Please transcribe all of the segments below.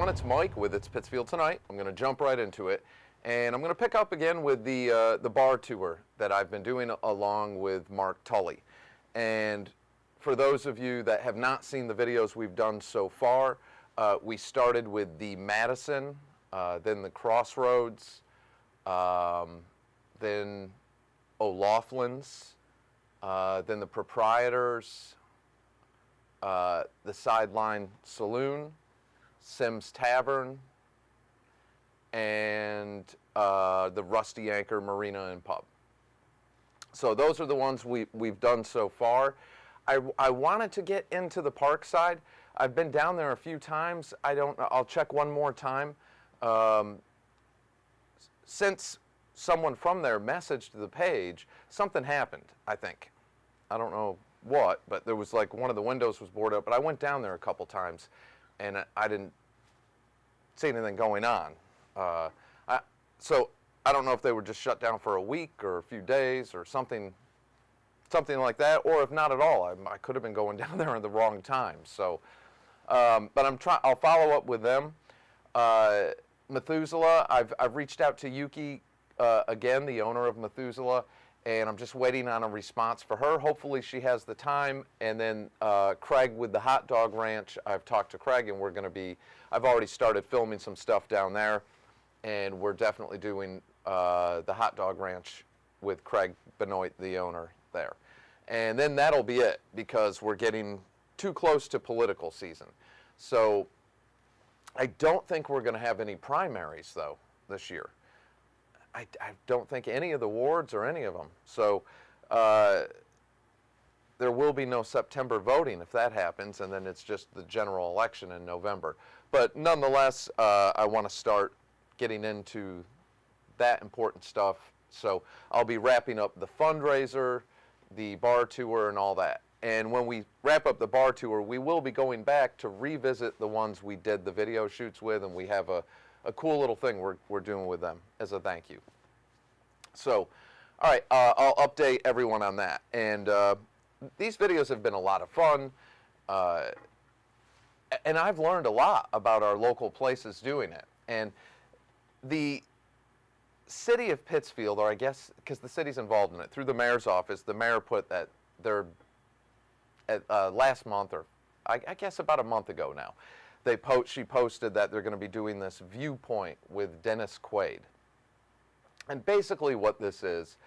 everyone, it's Mike with It's Pittsfield Tonight. I'm going to jump right into it, and I'm going to pick up again with the bar tour that I've been doing along with Mark Tully. And for those of you that have not seen the videos we've done so far, we started with the Madison, then the Crossroads, then O'Loughlin's, then the Proprietors, the Sideline Saloon, Simms Tavern, and the Rusty Anchor Marina and Pub. So those are the ones we've done so far. I wanted to get into the park side. I've been down there a few times. I'll check one more time. Since someone from there messaged the page, something happened, I think. I don't know what, but there was like one of the windows was boarded up, but I went down there a couple times and I didn't see anything going on. So I don't know if they were just shut down for a week or a few days or something like that, or if not at all, I could have been going down there at the wrong time. So, but I'll follow up with them. Methuselah, I've reached out to Yuki again, the owner of Methuselah, and I'm just waiting on a response for her. Hopefully she has the time. And then Craig with the Hot Dog Ranch, I've talked to Craig, and I've already started filming some stuff down there, and we're definitely doing the Hot Dog Ranch with Craig Benoit, the owner there. And then that'll be it, because we're getting too close to political season. So I don't think we're going to have any primaries, though, this year. I don't think any of the wards or any of them. So there will be no September voting if that happens, and then it's just the general election in November. But nonetheless, I want to start getting into that important stuff. So I'll be wrapping up the fundraiser, the bar tour, and all that. And when we wrap up the bar tour, we will be going back to revisit the ones we did the video shoots with, and we have a cool little thing we're doing with them as a thank you. So, all right, I'll update everyone on that. And these videos have been a lot of fun, and I've learned a lot about our local places doing it. And the city of Pittsfield, or I guess because the city's involved in it, through the mayor's office, the mayor put that they're last month, or I guess about a month ago now, she posted that they're going to be doing this viewpoint with Dennis Quaid. And basically what this is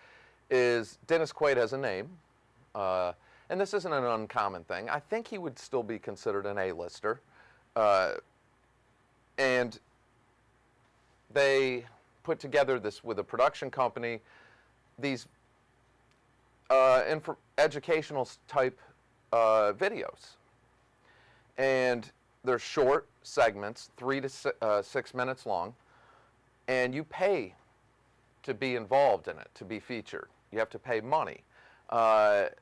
Dennis Quaid has a name, and this isn't an uncommon thing. I think he would still be considered an A-lister. And they put together this with a production company, these educational type videos. And they're short segments, 3 to 6 minutes long, and you pay to be involved in it, to be featured. You have to pay money. But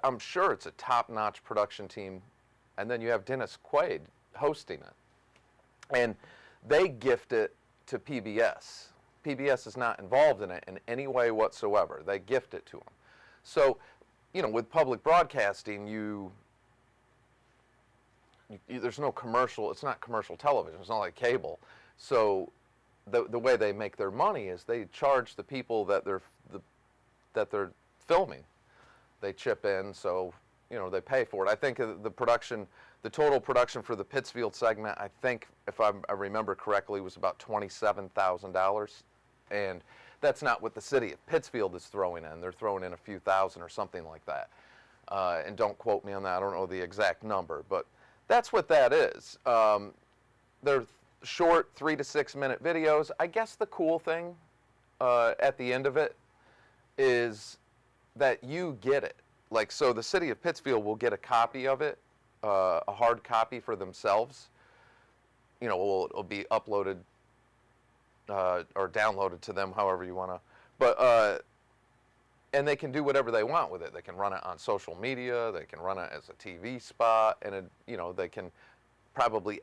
I'm sure it's a top-notch production team, and then you have Dennis Quaid hosting it. And they gift it to PBS. PBS is not involved in it in any way whatsoever. They gift it to them. So, with public broadcasting, there's no commercial. It's not commercial television. It's not like cable. So the way they make their money is they charge the people that they're filming. They chip in, so they pay for it. I think the total production for the Pittsfield segment, I think, if I remember correctly, was about $27,000, and that's not what the city of Pittsfield is throwing in. They're throwing in a few thousand or something like that. And don't quote me on that. I don't know the exact number, but that's what that is. They're short 3 to 6 minute videos. I guess the cool thing at the end of it is that you get it. So the city of Pittsfield will get a copy of it, a hard copy for themselves. It'll be uploaded or downloaded to them, however you want to. But and they can do whatever they want with it. They can run it on social media. They can run it as a TV spot, and they can probably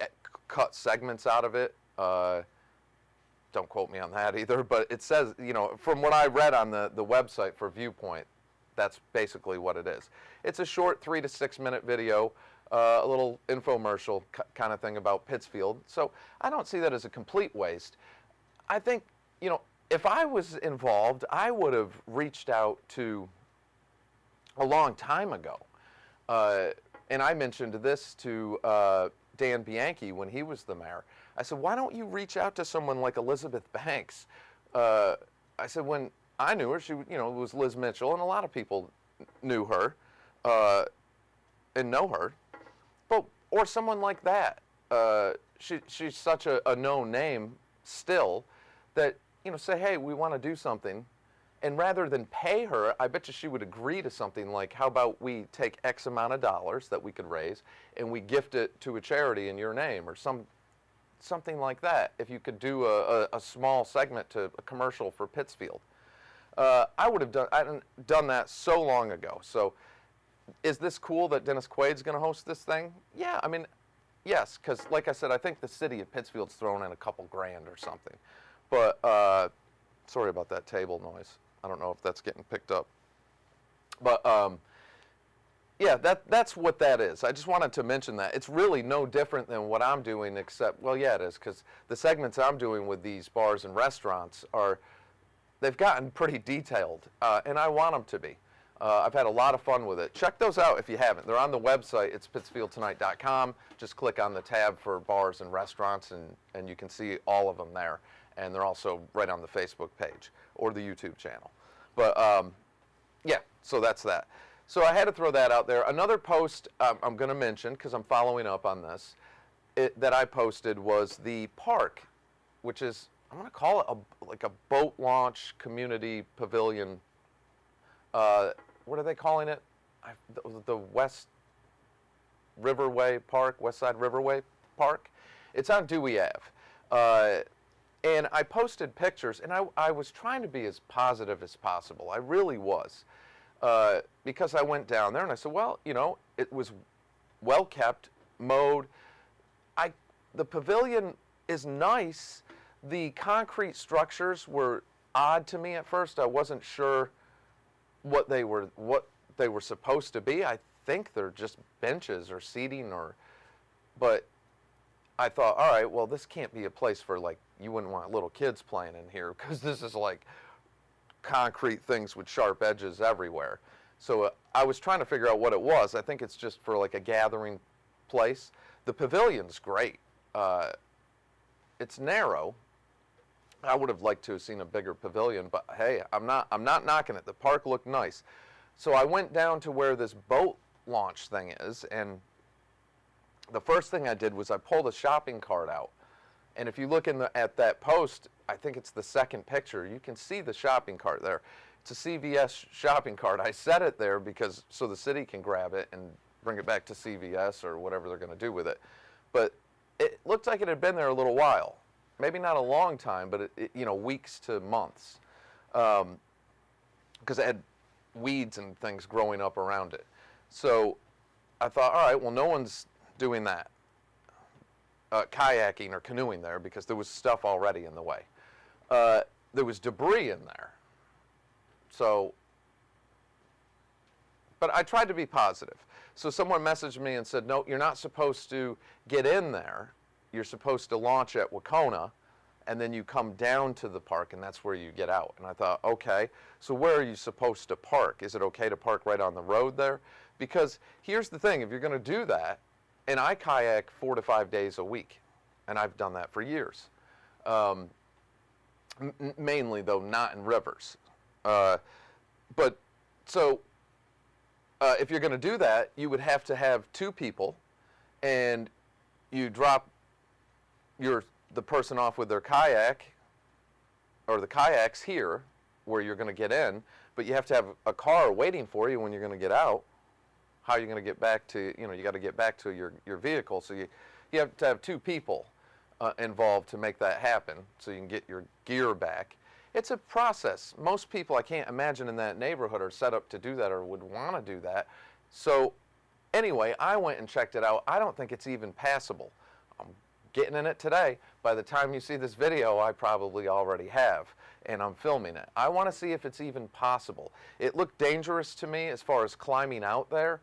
cut segments out of it. Don't quote me on that either. But it says, from what I read on the website for Viewpoint, that's basically what it is. It's a short 3 to 6 minute video. a little infomercial kind of thing about Pittsfield. So I don't see that as a complete waste. I think, you know, if I was involved, I would have reached out to a long time ago. And I mentioned this to Dan Bianchi when he was the mayor. I said, why don't you reach out to someone like Elizabeth Banks? I said, when I knew her, she, you know, was Liz Mitchell, and a lot of people knew her and know her. But, or someone like that. She's such a known name still that, you know, say, hey, we want to do something. And rather than pay her, I bet you she would agree to something like, how about we take X amount of dollars that we could raise and we gift it to a charity in your name, or something like that. If you could do a small segment to a commercial for Pittsfield. I would have done that so long ago. So is this cool that Dennis Quaid's going to host this thing? Yeah, I mean, yes, because like I said, I think the city of Pittsfield's thrown in a couple grand or something. But sorry about that table noise. I don't know if that's getting picked up. But yeah, that's what that is. I just wanted to mention that. It's really no different than what I'm doing, except, well, yeah, it is, because the segments I'm doing with these bars and restaurants they've gotten pretty detailed, and I want them to be. I've had a lot of fun with it. Check those out if you haven't. They're on the website. It's pittsfieldtonight.com. Just click on the tab for bars and restaurants, and you can see all of them there. And they're also right on the Facebook page or the YouTube channel. But yeah, so that's that. So I had to throw that out there. Another post I'm going to mention, because I'm following up on this, that I posted was the park, which is, I'm going to call it like a boat launch community pavilion. What are they calling it? The West Riverway Park, Westside Riverway Park. It's on Dewey Ave. And I posted pictures, and I was trying to be as positive as possible. I really was. Because I went down there and I said, well, you know, it was well kept, mowed. The pavilion is nice. The concrete structures were odd to me at first. I wasn't sure what they were supposed to be. I think they're just benches or seating, but I thought, all right, well, this can't be a place for, like, you wouldn't want little kids playing in here, because this is like concrete things with sharp edges everywhere. So I was trying to figure out what it was. I think it's just for like a gathering place. The pavilion's great. It's narrow. I would have liked to have seen a bigger pavilion, but hey, I'm not knocking it. The park looked nice. So I went down to where this boat launch thing is, and the first thing I did was I pulled a shopping cart out. And if you look at that post, I think it's the second picture, you can see the shopping cart there. It's a CVS shopping cart. I set it there so the city can grab it and bring it back to CVS or whatever they're going to do with it. But it looked like it had been there a little while. Maybe not a long time, but you know, weeks to months. Because it had weeds and things growing up around it. So I thought, all right, well, no one's doing that. Kayaking or canoeing there, because there was stuff already in the way. There was debris in there. So, but I tried to be positive. So someone messaged me and said, no, you're not supposed to get in there. You're supposed to launch at Wacona, and then you come down to the park, and that's where you get out. And I thought, okay, so where are you supposed to park? Is it okay to park right on the road there? Because here's the thing, if you're going to do that, and I kayak 4 to 5 days a week, and I've done that for years. Mainly, though, not in rivers. But so if you're going to do that, you would have to have 2 people, and you drop the person off with their kayak, or the kayaks here, where you're going to get in, but you have to have a car waiting for you when you're going to get out. How are you going to get back to, you got to get back to your vehicle, so you have to have 2 people involved to make that happen, so you can get your gear back. It's a process. Most people, I can't imagine, in that neighborhood are set up to do that or would want to do that. So anyway, I went and checked it out. I don't think it's even passable. I'm getting in it today. By the time you see this video, I probably already have, and I'm filming it. I want to see if it's even possible. It looked dangerous to me as far as climbing out there.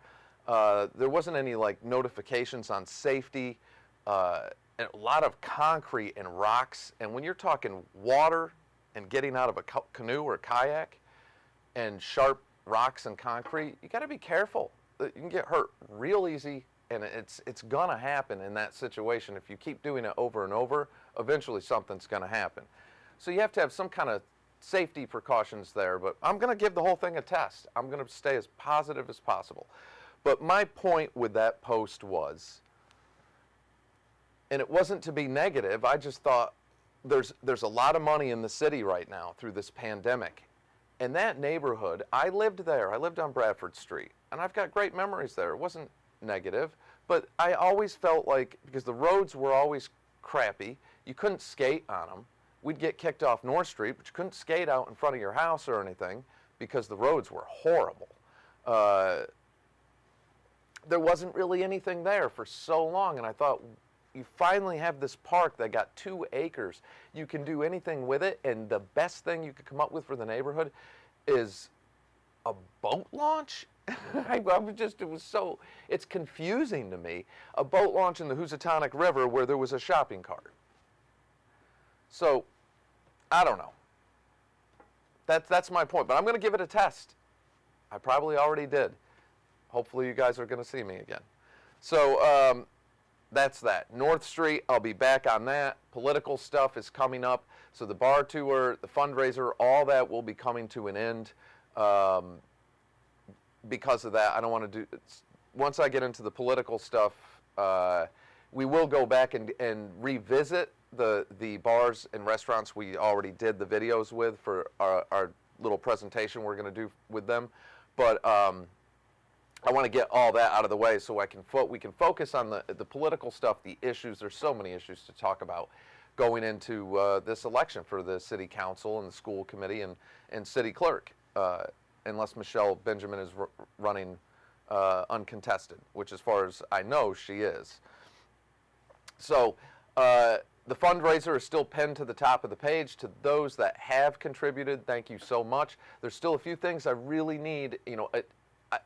There wasn't any like notifications on safety, and a lot of concrete and rocks. And when you're talking water and getting out of a canoe or a kayak and sharp rocks and concrete, you got to be careful. You can get hurt real easy, and it's gonna happen in that situation. If you keep doing it over and over, eventually something's gonna happen. So you have to have some kind of safety precautions there, but I'm gonna give the whole thing a test. I'm gonna stay as positive as possible. But my point with that post was, and it wasn't to be negative, I just thought there's a lot of money in the city right now through this pandemic. And that neighborhood, I lived there. I lived on Bradford Street, and I've got great memories there. It wasn't negative, but I always felt like, because the roads were always crappy, you couldn't skate on them. We'd get kicked off North Street, but you couldn't skate out in front of your house or anything because the roads were horrible. There wasn't really anything there for so long, and I thought, you finally have this park that got 2 acres. You can do anything with it, and the best thing you could come up with for the neighborhood is a boat launch? It's confusing to me. A boat launch in the Housatonic River where there was a shopping cart. So, I don't know. That's my point, but I'm going to give it a test. I probably already did. Hopefully you guys are going to see me again. So, that's that. North Street, I'll be back on that. Political stuff is coming up. So the bar tour, the fundraiser, all that will be coming to an end. Because of that, I don't want to do, once I get into the political stuff, we will go back and revisit the bars and restaurants we already did the videos with for our little presentation we're going to do with them. But I want to get all that out of the way so we can focus on the political stuff, the issues. There's so many issues to talk about going into this election for the city council and the school committee and city clerk, unless Michelle Benjamin is running uncontested, which as far as I know, she is. So the fundraiser is still pinned to the top of the page. To those that have contributed, thank you so much. There's still a few things I really need,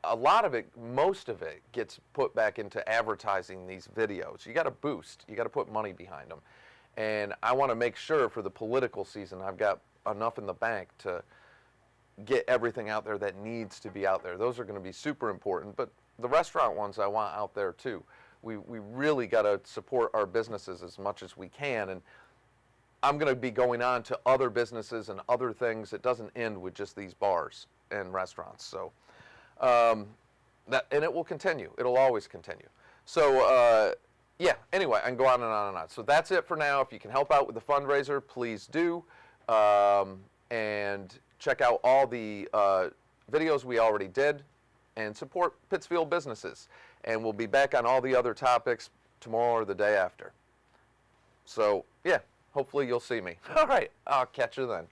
a lot of it, most of it gets put back into advertising these videos. You got to boost. You got to put money behind them. And I want to make sure for the political season I've got enough in the bank to get everything out there that needs to be out there. Those are going to be super important, but the restaurant ones I want out there too. We really got to support our businesses as much as we can, and I'm going to be going on to other businesses and other things. It doesn't end with just these bars and restaurants. So and it will continue. It'll always continue. So yeah, anyway, I can go on and on and on. So that's it for now. If you can help out with the fundraiser, please do. And check out all the videos we already did and support Pittsfield businesses. And we'll be back on all the other topics tomorrow or the day after. So yeah, hopefully you'll see me. All right, I'll catch you then.